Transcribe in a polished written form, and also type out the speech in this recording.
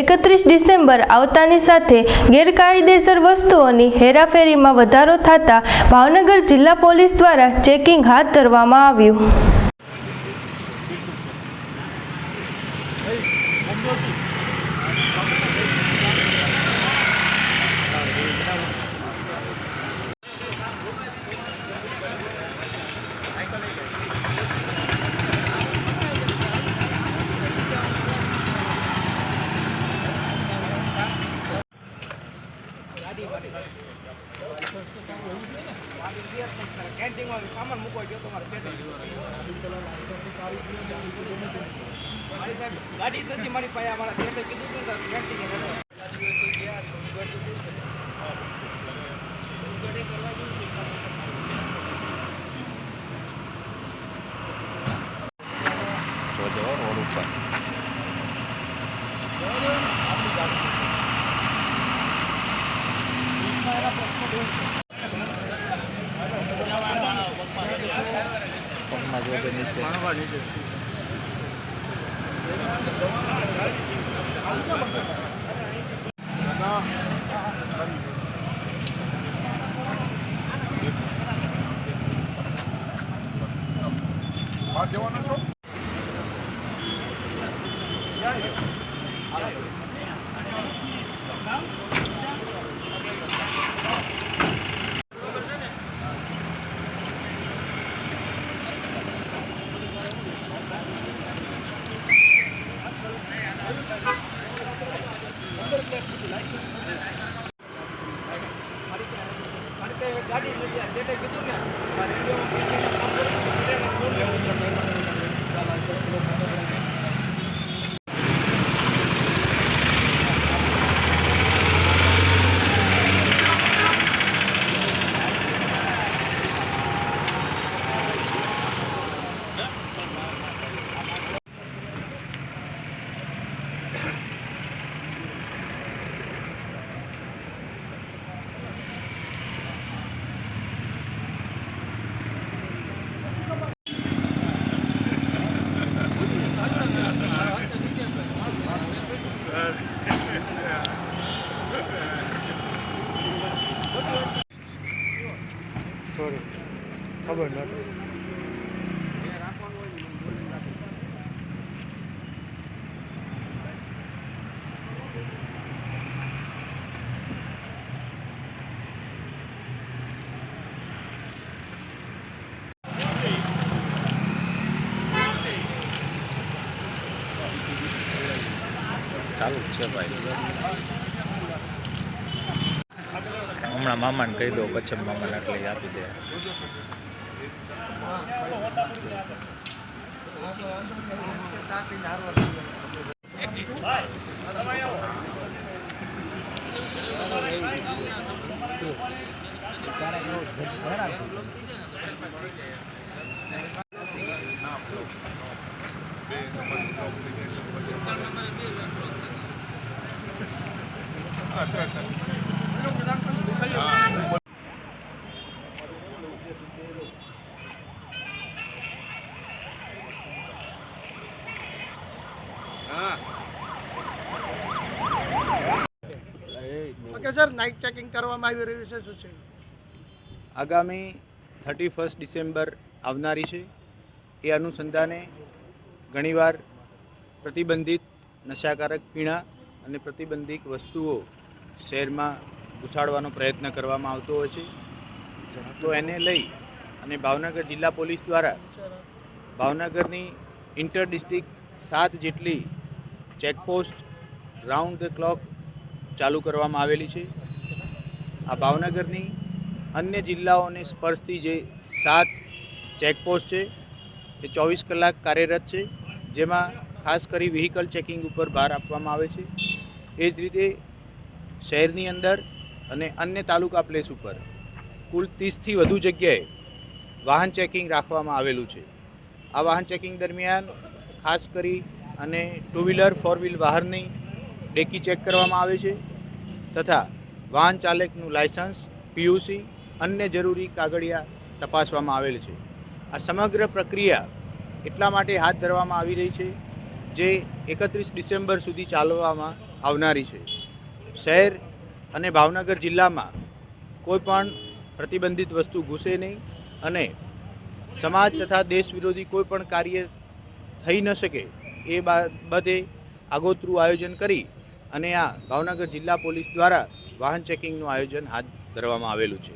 31 December આવતાની સાથે ગેરકાયદેસર વસ્તુઓની હેરાફેરીમાં વધારો થતા ભાવનગર જિલ્લા પોલીસ દ્વારા ચેકિંગ હાથ ધરવામાં આવ્યું। सामान मुको जो तुम्हारे गाड़ी तो मारी पाया हमारा सेट कीधुं Sorry, खबर नहीं। ચાલુ છે ભાઈ હમણાં મામાને કહી દો કચ્છમ મામાને એટલે આપી દે ओके सर, नाइट चेकिंग કરવામાં આવી રહ્યું છે, શું છે? આગામી 31 ડિસેમ્બર આવનારી છે એ અનુસંધાને ઘણીવાર પ્રતિબંધિત નશાકારક પીણા અને પ્રતિબંધિત વસ્તુઓ શહેરમાં ઘુસાડવાનો પ્રયત્ન કરવામાં આવતો હોય છે। તો એને લઈ અને ભાવનગર જિલ્લા પોલીસ દ્વારા ભાવનગરની ઇન્ટર ડિસ્ટ્રિક્ટ 7 જેટલી ચેકપોસ્ટ રાઉન્ડ ધ ક્લોક ચાલુ કરવામાં આવેલી છે। આ ભાવનગરની અન્ય જિલ્લાઓને સ્પર્શતી જે 7 ચેકપોસ્ટ છે એ 24 કલાક કાર્યરત છે, જેમાં ખાસ કરી વ્હીકલ ચેકિંગ ઉપર ભાર આપવામાં આવે છે। એ જ રીતે શહેરની અંદર અને અન્ય તાલુકા પ્લેસ ઉપર કુલ 30થી વધુ જગ્યાએ વાહન ચેકિંગ રાખવામાં આવેલું છે। આ વાહન ચેકિંગ દરમિયાન ખાસ કરી અને 2 વ્હીલર 4 વ્હીલ વાહનની ડેકી ચેક કરવામાં આવે છે તથા વાહન ચાલકનું લાયસન્સ, પીયુસી, અન્ય જરૂરી કાગળિયા તપાસવામાં આવેલ છે। આ સમગ્ર પ્રક્રિયા એટલા માટે હાથ ધરવામાં આવી રહી છે જે 31 ડિસેમ્બર સુધી ચાલવામાં આવનારી છે. શહેર અને ભાવનગર જિલ્લામાં કોઈ પણ પ્રતિબંધિત વસ્તુ ઘૂસે નહીં અને સમાજ તથા દેશ વિરોધી કોઈ પણ કાર્ય થઈ ન શકે એ બાબતે આગોતરું આયોજન કરી અને આ ભાવનગર જિલ્લા પોલીસ દ્વારા વાહન ચેકિંગનું આયોજન હાથ ધરવામાં આવેલું છે.